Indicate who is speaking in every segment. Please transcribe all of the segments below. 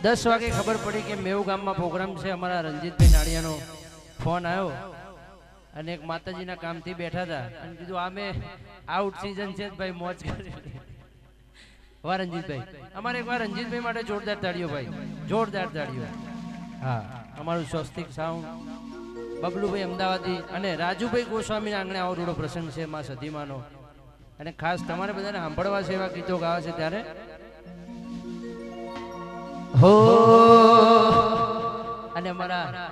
Speaker 1: 10 વાગે ખબર પડી કે મેવ ગામમાં પ્રોગ્રામ છે અમારા રંજીતભાઈ નાળિયાનો ફોન આવ્યો અને એક માતાજીના કામથી બેઠા હતા અને કીધું આમે આઉટ સીઝન છે ભાઈ મોજ કરી વાહ રંજીતભાઈ અમારે એકવાર રંજીતભાઈ માટે જોરદાર તાળીઓ ભાઈ જોરદાર તાળીઓ હા અમારું સ્વસ્તિક સાઉન્ડ બબલુભાઈ અમદાવાદી અને રાજુભાઈ ગોસ્વામીના આંગણે આવો રૂડો પ્રસંગ છે માં સધીમાનો અને ખાસ તમારે બધાને સાંભળવા છે એવા ગીતો ગાવા છે ત્યારે હો અને અમારા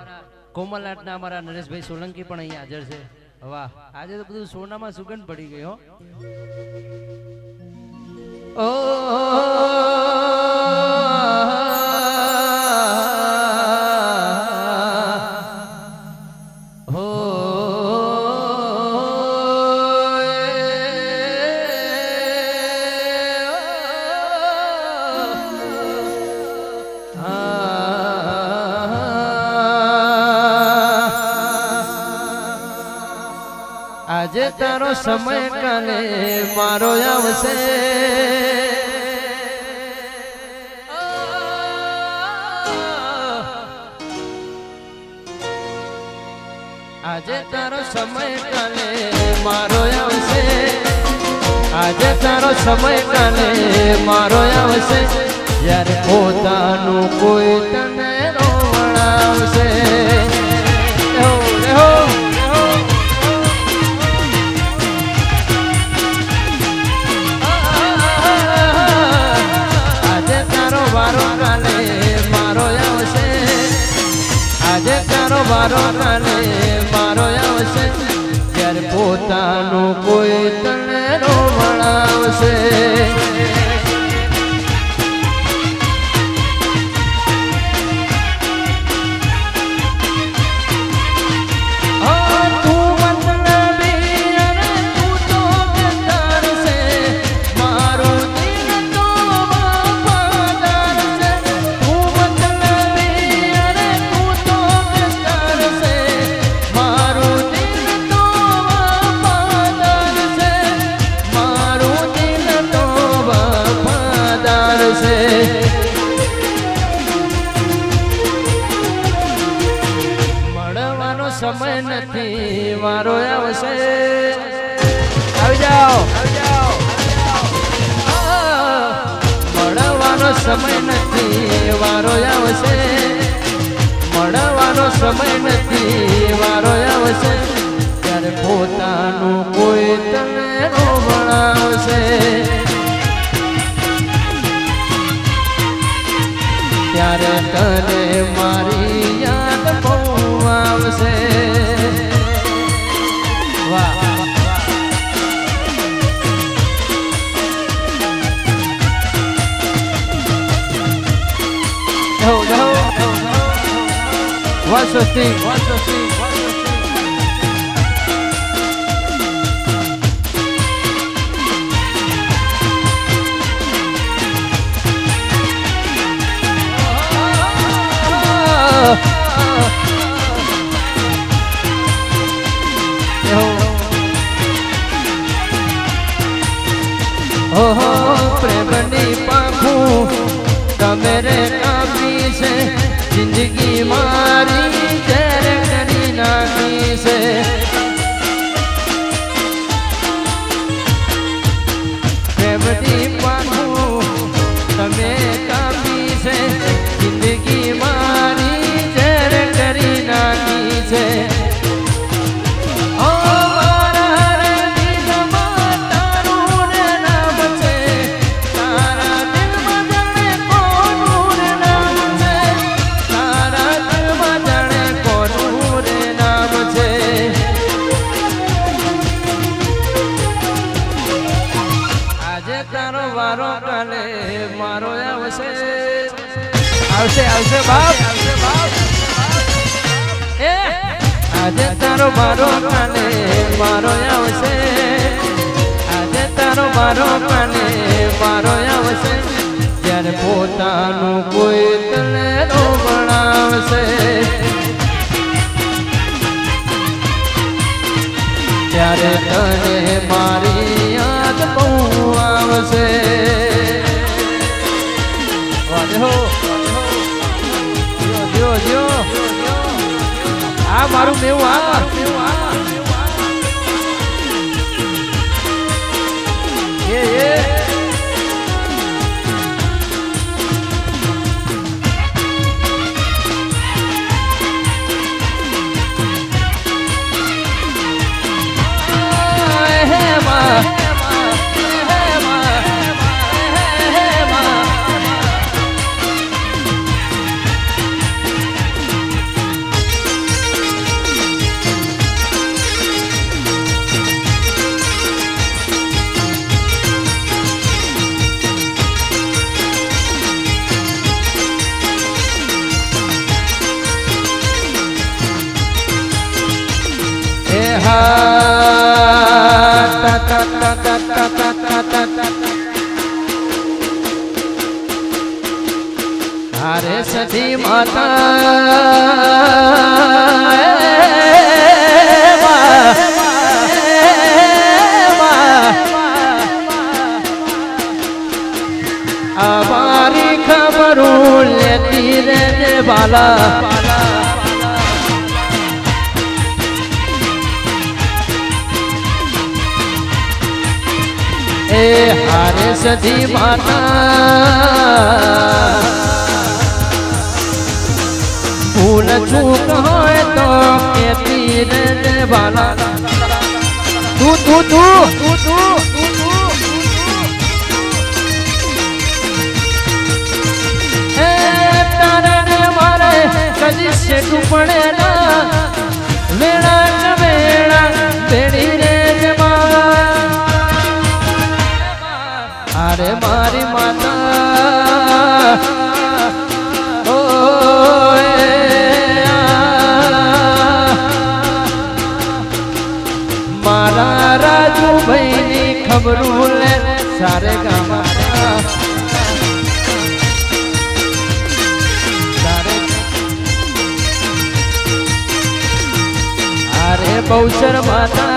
Speaker 1: કોમલનાથના અમારા નરેશભાઈ સોલંકી પણ અહીંયા હાજર છે વાહ આજે તો બધું સોનામાં સુગંધ પડી ગઈ હો ઓ આજે તારો સમય કાલે મારો આવશે આજે તારો સમય કાલે મારો આવશે આજે તારો સમય કાલે મારો આવશે જ્યારે પોતાનું કોઈ તને રોવડાવશે વારો કાલે મારો આવશે આજે તારો વારો કાલે મારો આવશે જ્યારે પોતાનું કોઈ તને રોવડાવશે મળવાનો સમય નથી વારો આવશે આવી જાઓ મળવાનો સમય નથી વારો આવશે મળવાનો સમય નથી વારો આવશે ત્યારે પોતાનું કોઈ તને રોવડાવશે ત્યારે તને મારી યાદ બહુ આવશે વાહ વાસોથી ઓહો પ્રેમની પાંખું તમે રે કાપી છે જિંદગી મારી ઝેર કરી નાખી છે પ્રેમની પાંખું તમે કાપી છે જિંદગી મારી ઝેર કરી નાખી છે વારો કાલે મારો આવશે આવશે આવશે બાપ એ આજે તારો મારો કાલે મારો આવશે આજે તારો મારો કાલે મારો આવશે જ્યારે પોતાનું કોઈ તને રોવડાવશે ત્યારે તને મારી યાદ બહુ આવશે વાહ હો મારું મેવું આ हरे सती माता हमारी खबरों लेती रहने वाला ए हरे सती माता भूल चूक है तो कहती रहने वाला तू तू तू तू तू तारे मारे कदी से टुकड़े ना वेड़ा वेड़ा बेड़ी रे जमा अरे मारी माता मारा राजू भाई नी खबरू ले सारे गामा सारे अरे बहुसर माता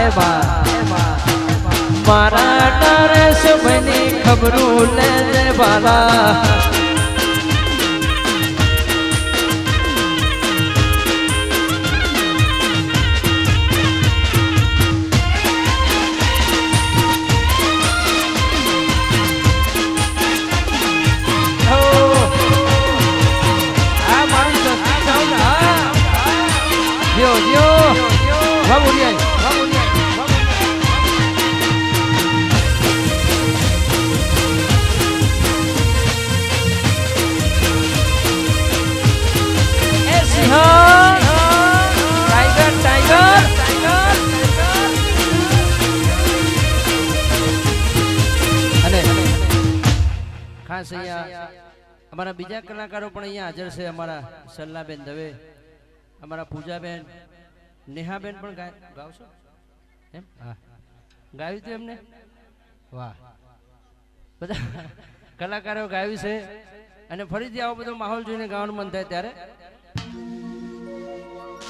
Speaker 1: ए बा मारा नरेश भाई नी खबरू ले वाला खास अमरा बीजा कलाकारों पण अहींया हाजर छे अमरा सल्लाबेन दवे अमरा पूजाबेन नेहाबेन पण गावशो एम हां गाव्યું તો એમને વાહ બધા કલાકારો ગાવ્યું છે અને ફરીથી આવો બધો માહોલ જોઈને ગાવાનું મન થાય ત્યારે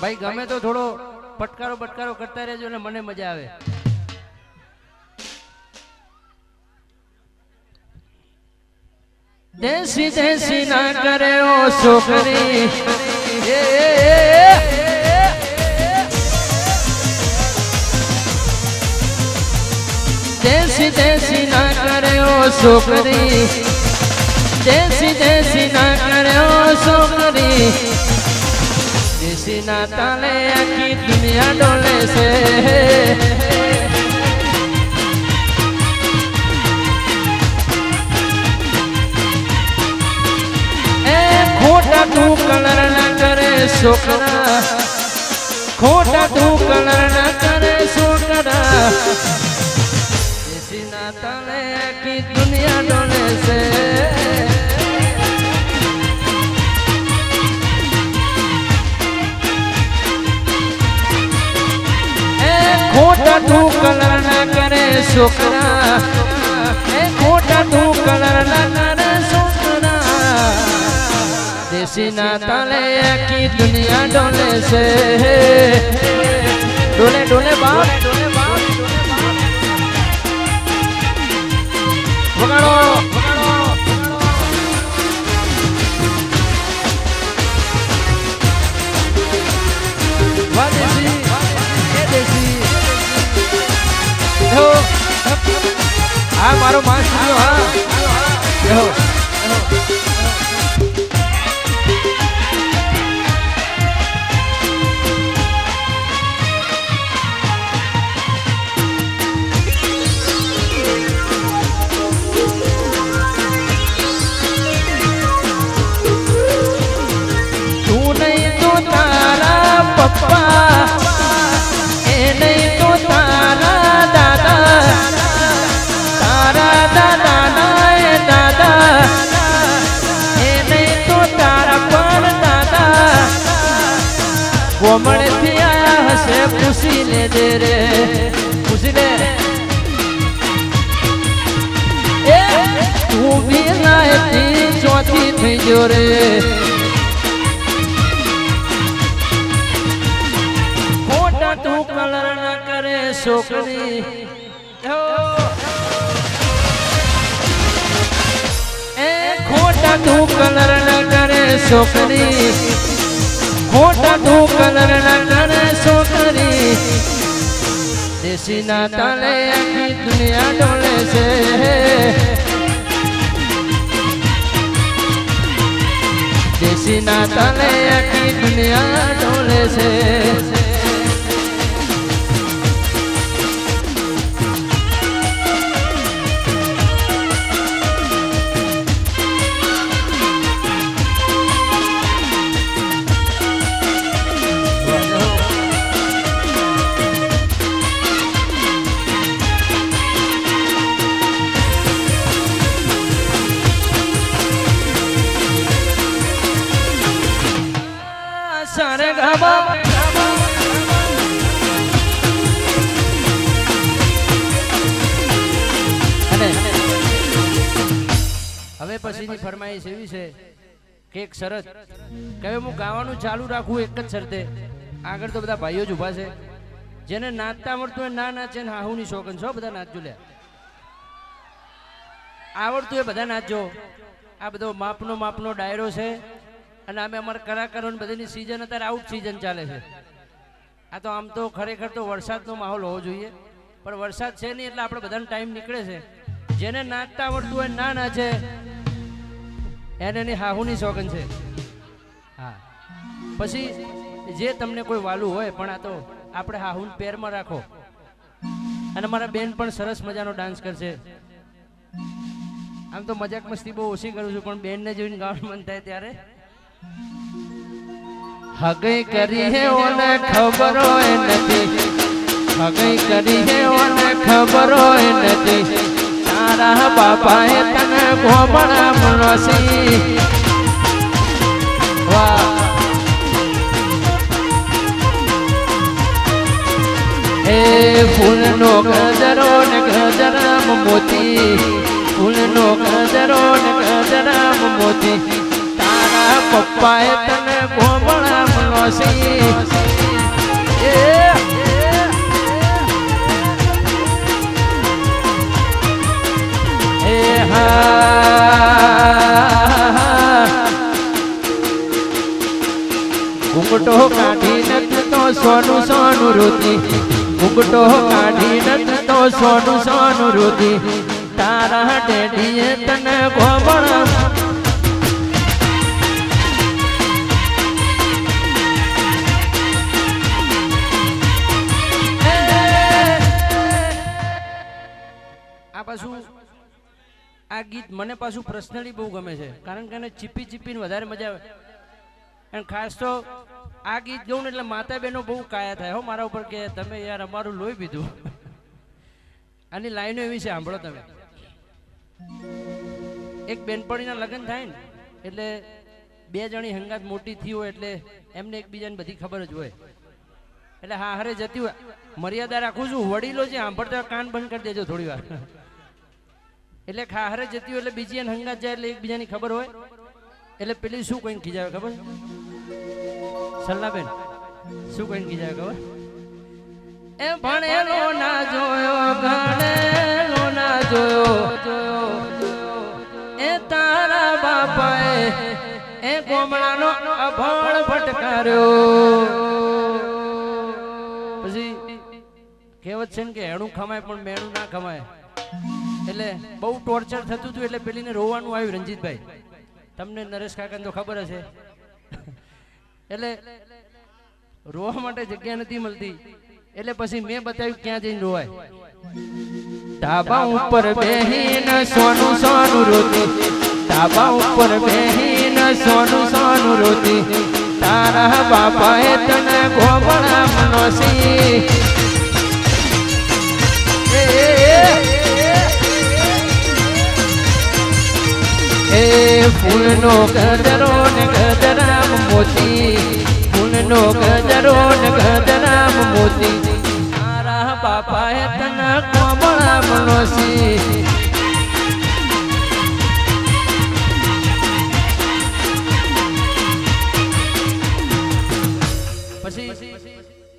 Speaker 1: ભાઈ ગમે તો થોડો પટકારો બટકારો કરતા રહેજો ને મને મજા આવે देसी देसी ना करे ओ छोकरी देसी देसी ना करे ओ छोकरी देसी देसी ना करे ओ छोकरी देसी ना ताले आखी दुनिया डोले से खोटा तू कलर न करे छोकरा खोटा तू कलर न करे छोकरा देसी ना ताले की दुनिया डोले से खोटा तू कलर न करे छोकरा खोटा तू कलर न करे छोकरा देसी ना ताले की दुनिया डोले से डोले डोले बाप કોમળ થી આયા હશે પૂછી લેજે રે પૂછી લે એ તું બી નાયતી ચોથી થઈ ગયો રે ખોટા તું કલર ના કરે છોકરી એ ખોટા તું કલર ના કરે છોકરી ખોટા તું કલર ના કરે છોકરી દેશી ના તાલે આખી દુનિયા ડોલે છે દેશી ના તાલે આખી દુનિયા ડોલે છે હવે પછીની ફરમાઈશ એવી છે કે એક શરત કે હું ગાવાનું ચાલુ રાખું એક જ શરતે આગળ તો બધા ભાઈઓ જ ઉભા છે જેને નાચતા આવડતું હોય ના નાચે ને હાહુની શોખન છો બધા નાચજો લે આવડતું હોય બધા નાચજો આ બધો માપનો ડાયરો છે અને અમે અમારા કલાકારોની બધીની સિઝન અત્યારે આઉટ સિઝન ચાલે છે આ તો આમ તો ખરેખર તો વરસાદનો માહોલ હોવો જોઈએ પણ વરસાદ છે નહીં એટલે આપણે બધાનો ટાઈમ નીકળે છે જેને નાચતા આવડતું હોય ના નાચે એને એની હાહુની શોખન છે હા પછી જે તમને કોઈ વાલું હોય પણ આ તો આપણે હાહુન પેરમાં રાખો અને મારા બેન પણ સરસ મજાનો ડાન્સ કરશે આમ તો મજાક મસ્તી બહુ ઓછી કરું છું પણ બેનને જોઈને ગાવાનું મન થાય ત્યારે હગઈ કરી હે ઓને ખબર હોય નથી હગઈ કરી હે ઓને ખબર હોય નથી તારા બાપાએ તને ગોમણા મનોસી વાહ એ ફૂલનો ગજરો ને ગજરામ મોતી ફૂલનો ગજરો ને ગજરામ મોતી તારા પપ્પાએ તને ગોમણા મનોસી ઘૂંઘટો કાઢી નથી તો સોનું સોનું રોતી ઘૂંઘટો કાઢી નથી તો સોનું સોનું રોતી તારા ડેડીએ તને ગોમણા આ પાછું આ ગીત મને પાછું પર્સનલી બહુ ગમે છે કારણ કે એને ચીપી ચીપીને વધારે મજા આવે અને ખાસ તો આ ગીત ગાઉં ને એટલે માતા બહેનો બહુ કાયા થાય હો મારા ઉપર કે તમે યાર અમારું લોહી પીધું આની લાઈનો એવી છે સાંભળો તમે એક બેનપણીના લગ્ન થાય ને એટલે બે જણી હંગાત મોટી થઈ હોય એટલે એમને એકબીજાને બધી ખબર જ હોય એટલે હા હારે જતી હોય મર્યાદા રાખું છું વડીલો છે સાંભળતા કાન બંધ કરી દેજો થોડી વાર એટલે ખાહરે જતી હોય એટલે બીજી એને હંગાત જાય એટલે એકબીજાની ખબર હોય એટલે પેલી શું કહીને ખીજાવે ખબર સલ્લાબેન શું કહીને ખીજાવે ખબર એ ભણેલો ના જોયો ગણેલો ના જોયો એ તારા બાપાએ એ ગોમડાનો અભણ ફટકાર્યો પછી કહેવત છે ને કે હેણું ખમાય પણ મેણું ના ખમાય એટલે એટલે બહુ ટોર્ચર થતું હતું એટલે પેલીને રોવાનું આવ્યું રંજીતભાઈ. તમને નરેશ કાકાને તો ખબર હશે. એટલે રોવા માટે જગ્યા નથી મળતી એટલે પછી મેં બતાવ્યું ક્યાં જઈને રોવાય. ધાબા ઉપર બેહીને સોનું સોનું રોતી, ધાબા ઉપર બેહીને સોનું સોનું રોતી, તારા બાપાએ તને ગોબડા મનોસી. એ ફૂલનો ગજરો ને ગજરામ મોતી, ફૂલનો ગજરો ને ગજરામ મોતી, તારા બાપાએ તને ગોબડા મનોસી. પછી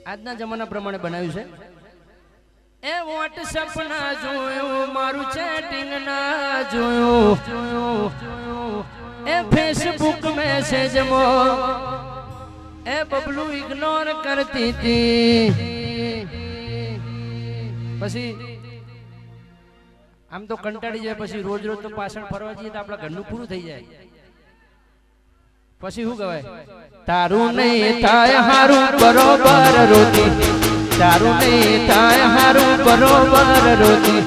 Speaker 1: આજના જમાના પ્રમાણે બનાવ્યું છે. એ વોટ્સએપ ના જોયું, મારું ચેટિંગ ના જોયું, એ ફેસબુક મેસેજ એ બબલું ઇગ્નોર કરતી હતી. પછી આમ તો કંટાળી જાય, પછી રોજ રોજ તો પાછળ ફરવા જઈએ તો આપણા ઘરનું પૂરું થઈ જાય. પછી શું કહેવાય? તારું નહીં થાય હારું બરોબર રોતી, તારું નહીં થાય હારું બરોબર રોતી,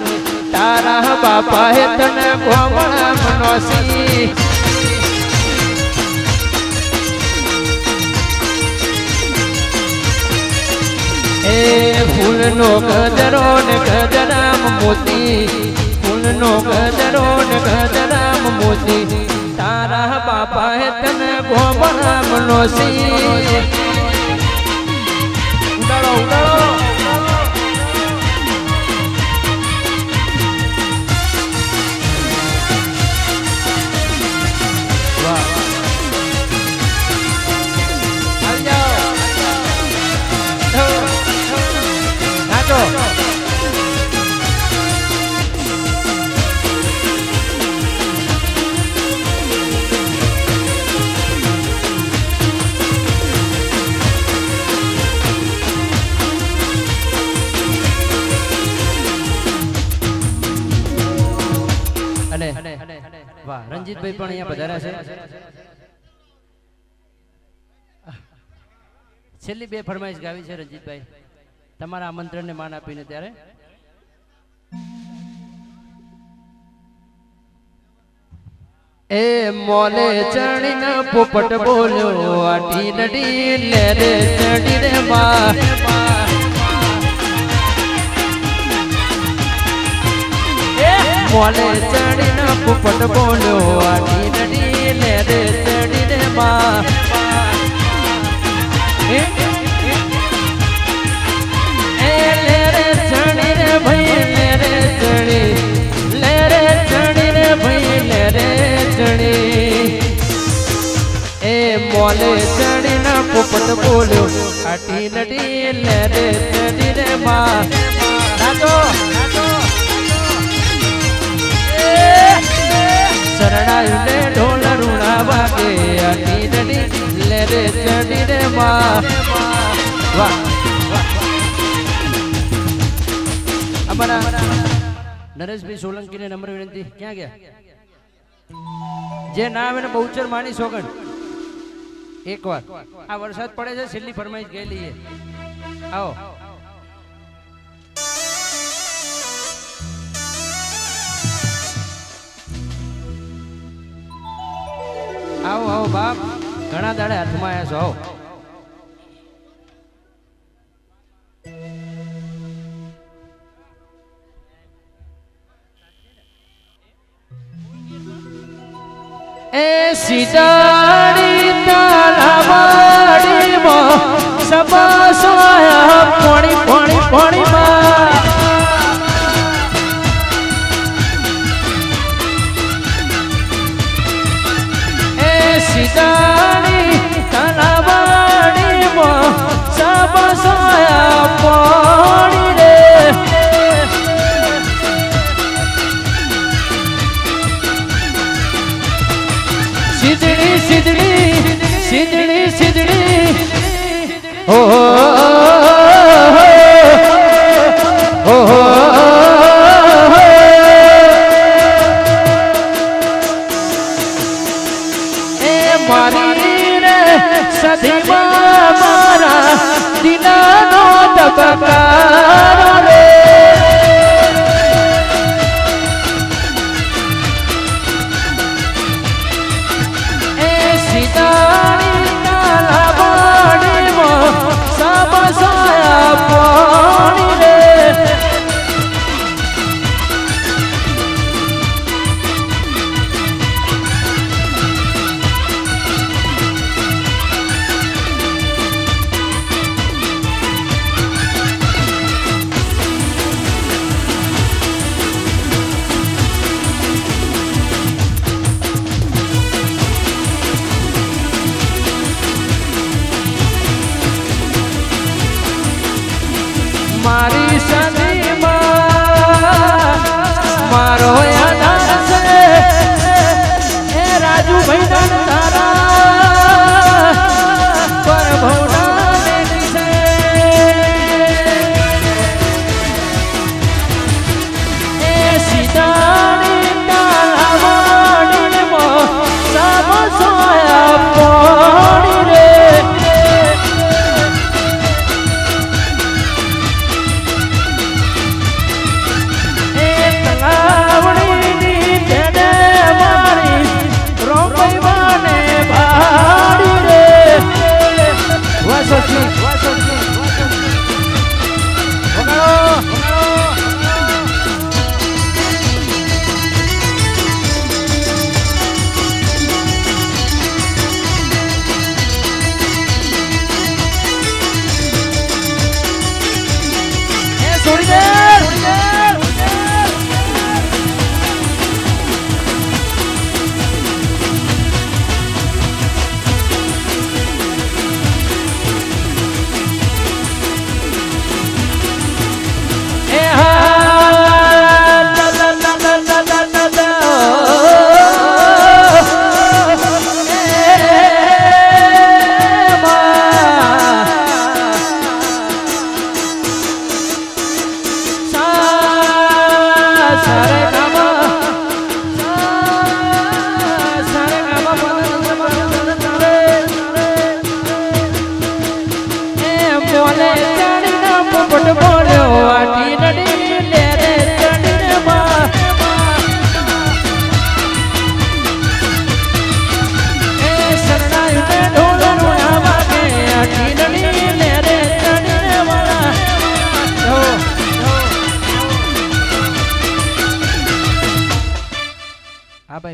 Speaker 1: તારા બાપાએ તને ગોબડા મનોસી. એ ફૂલનો ગજરો ને ગજરામ મોતી, ફૂલનો ગજરો ને ગજરામ મોતી, તારા બાપાએ તને ગોબડા મનોસી. ઉડાડો ઉડાડો. વાહ આવી જાઓ નાચો. વાહ રંજીતભાઈ પણ અહીંયા પધાર્યા છે. છેલ્લી બે ફરમાઈશ ગાવી છે રંજીતભાઈ, તમારા આમંત્રણને માન આપીને. ત્યારે એ મોલે ચડીને પોપટ બોલ્યો, આટી નડી લે રે ચડી રે માં. મોલે ચડીને પોપટ બોલ્યો, આટી નડી લે રે ચડી રે માં. એ લે રે ચડી રે ભાઈ લે રે ચડી, લે રે ચડી રે ભાઈ લે રે ચડી. એ મોલે ચડીને પોપટ બોલ્યો, આટી નડી લે રે ચડી રે માં. નાચો શરણાયું ને ઢોલ રૂણા વાગે, આટી નડી લે રે ચડી રે માં. વાહ અમારા નરેશભાઈ સોલંકીને નમ્ર વિનંતી. ક્યાં ગયા? જે ના આવે ને બહુચર માની સોગન. એકવાર આ વરસાદ પડે છે, છેલ્લી ફરમાઈશ ગયેલી છે. આવો આવો આવો બાપ, ઘણા દાડે હાથમાં આવ્યા છો. આવો એ સીતાડી તારાવાડી માં સબા સોયા પાણી પાણી પાણી માં. એ સીતાડી તારાવાડી માં સબા સોયા પાણી રે. સિદડી સિદડી સિદડી સિદડી હો હો મારી રે સદીમાં મારા દિલનો ધબકારો રે એ સીતાની તાલા બાડીમાં સાબસાયા પાણી રે મારી સદીમાં મારો યાદ છે એ રાજુભાઈ તારા પર ભોડા છે એ સીતાની તાલાવાડીમાં સાબસાયા પાણી રે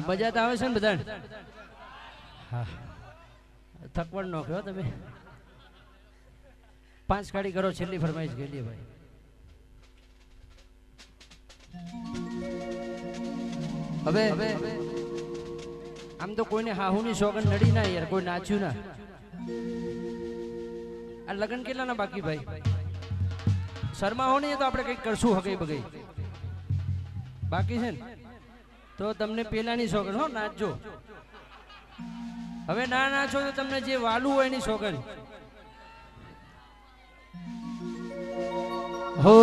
Speaker 1: મજા તો આવે છે ને બધા થકવડ નો કહો તમે 5 કાડી કરો છેલ્લી ફરમાઈશ ગયેલી ભાઈ હવે આમ તો કોઈને હાહુની સોગન નડી ના યાર કોઈ નાચ્યું ના આ લગન કેટલા ના બાકી ભાઈ શર્મા હો નહીં તો આપણે કઈક કરશું હગઈ બગઈ બાકી છે ને તો તમને પેલાની સોગન હો નાચજો હવે ના નાચો તો તમને જે વાલું હોય એની સોગન હો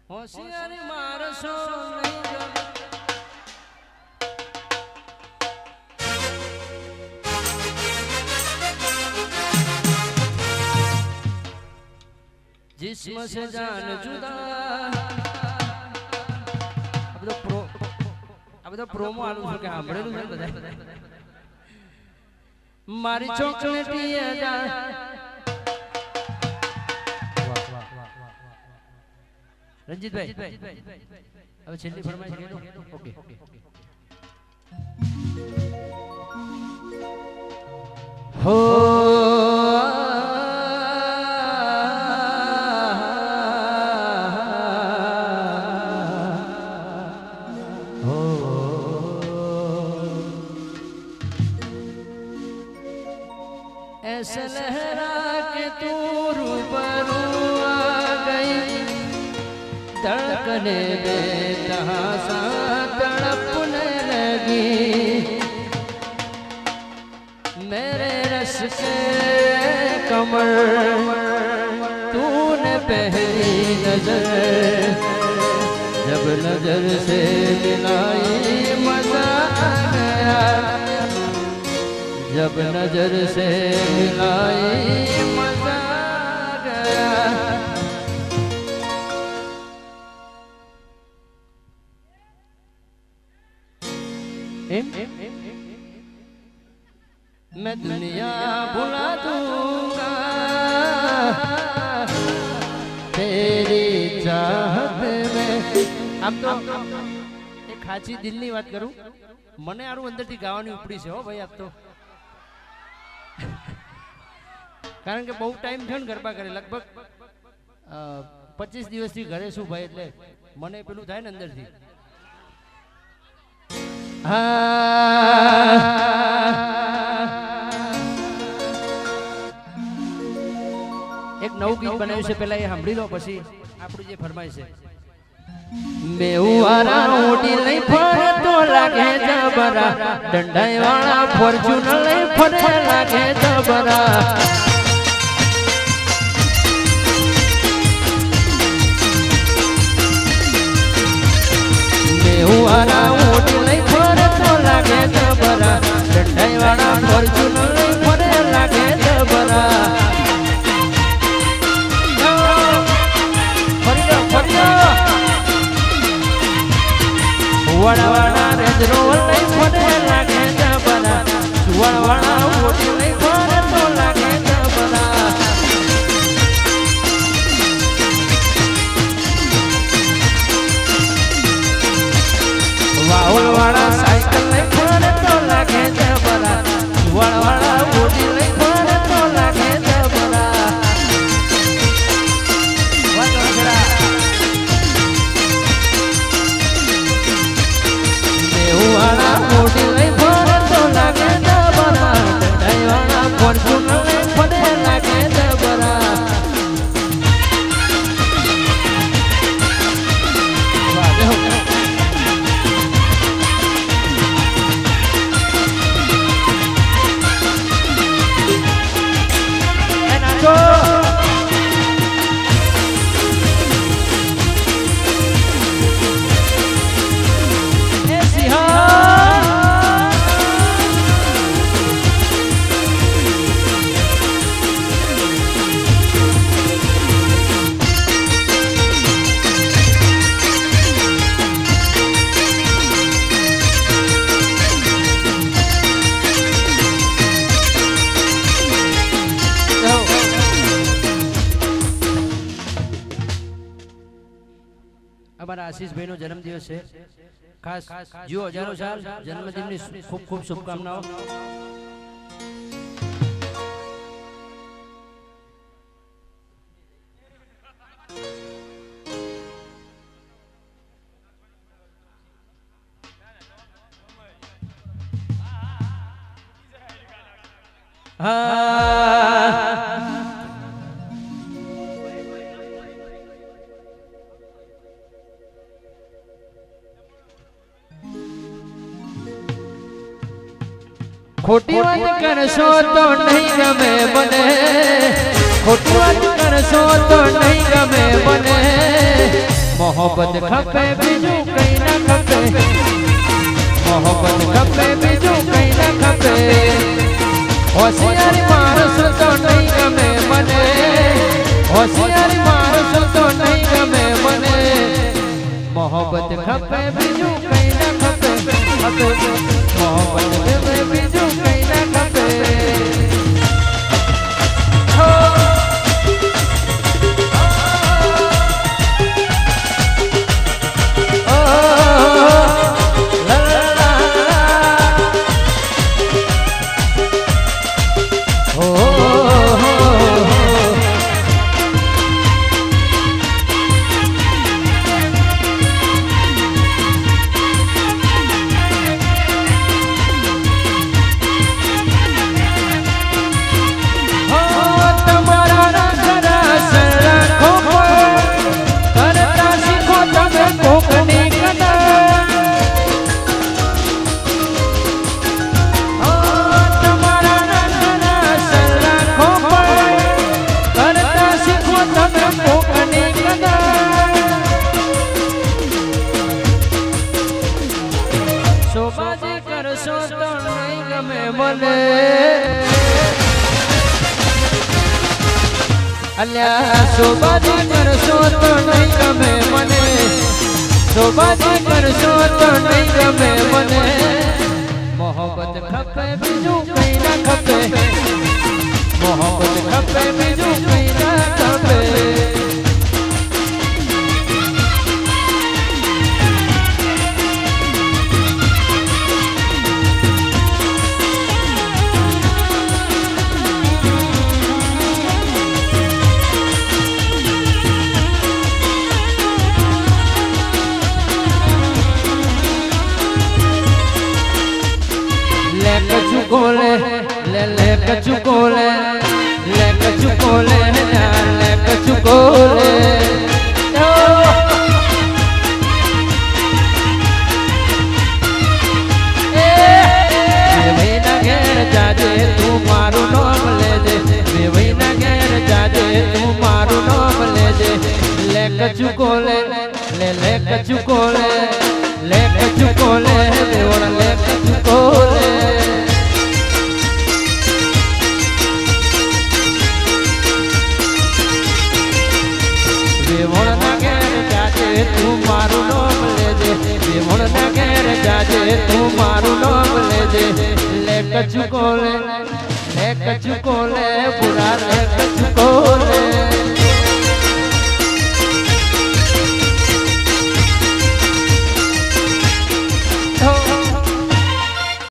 Speaker 1: હોશિયારી મારશો નહીં जिस्म से जान जुदा अब तो प्रोमो आलू के સાંભળેલું છે બધા મારી ચોકલેટી જા રંજીતભાઈ હવે છેલ્લી ફરમાઈશ કેજો ઓકે હો ऐसे लहरा के तू रूबरू आ गई धड़कने बेतहासा तड़पने लगी मेरे रस के कमर तूने पहली नजर जब नजर से मिलाई मजा आ गया जब नजर से मिलाई मजा आ गया मैं दुनिया भुला दूंगा तेरी चाहत में आम तो एक खाची दिल ની વાત કરું મને આરું અંદરથી ગાવાની ઉપડી છે હો ભાઈ આપ તો કારણ કે બહુ ટાઈમ થયો ને ગરબા કરે લગભગ 25 દિવસથી ઘરે છું ભાઈ એટલે મને પેલું થાય ને અંદરથી એક નવું ગીત બનાવ્યું છે પેલા એ સાંભળી લો પછી આપણું જે ફરમાય છે મેવારા ઓડી લઈ ફરતો લાગે જબરા દંડાઈ વાળા ફોર્ચ્યુનર લઈ ફરે લાગે જબરા મેવારા ઓડી લઈ ફરતો લાગે જબરા દંડાઈ વાળા ફોર્ચ્યુનર લઈ ફરે લાગે જબરા વડવાડા રેજરો લઈ ફરે લાગે જબરા વડવાડા ઓડી લઈ ફરતો લાગે જબરા વાવલવાડા સાયકલ લઈ ફરતો લાગે જબરા વડવાડા ઓડી લઈ ફરતો લાગે જબરા વાળા મોટી લઈ ફરતો લાગે જબરા દંડાઈ વાળા ફોર્ચ્યુનર લઈ ફરે લાગે જબરા અમારા આશીષભાઈ નો જન્મદિવસ છે ખાસ જીઓ હજારો સાલ જન્મદિનની ખૂબ ખૂબ શુભકામનાઓ खोटी बात करशो तो नहीं गमे बने खोटी बात करशो तो नहीं गमे बने मोहब्बत खपे बीजू कहीं ना खपे मोहब्बत खपे बीजू कहीं ना खपे होशियारी मारस तो नहीं गमे बने होशियारी मारस तो नहीं गमे बने मोहब्बत खपे बीजू कहीं ना खपे मोहब्बत खपे बीजू कहीं ना खपे અલ્યા સોબાજી કરશો તો નહીં ગમે મને, સોબાજી કરશો તો નહીં ગમે મને, મોહબ્બત ખપે બીજું કઈ ના ખપે, મોહબ્બત ખપે બીજું કઈ ના ખપે. Cachukole, le cachukole, le cachukole, le cachukole. Vivina gher jaje tu maru nom leje, vivina gher jaje tu maru nom leje. Le cachukole, le cachukole, le cachukole, devora le cachukole. તું મારું નામ લેજે, વિમોણ ના ઘેર જાજે, તું મારું નામ લેજે. લે કચુકોલે, લે કચુકોલે,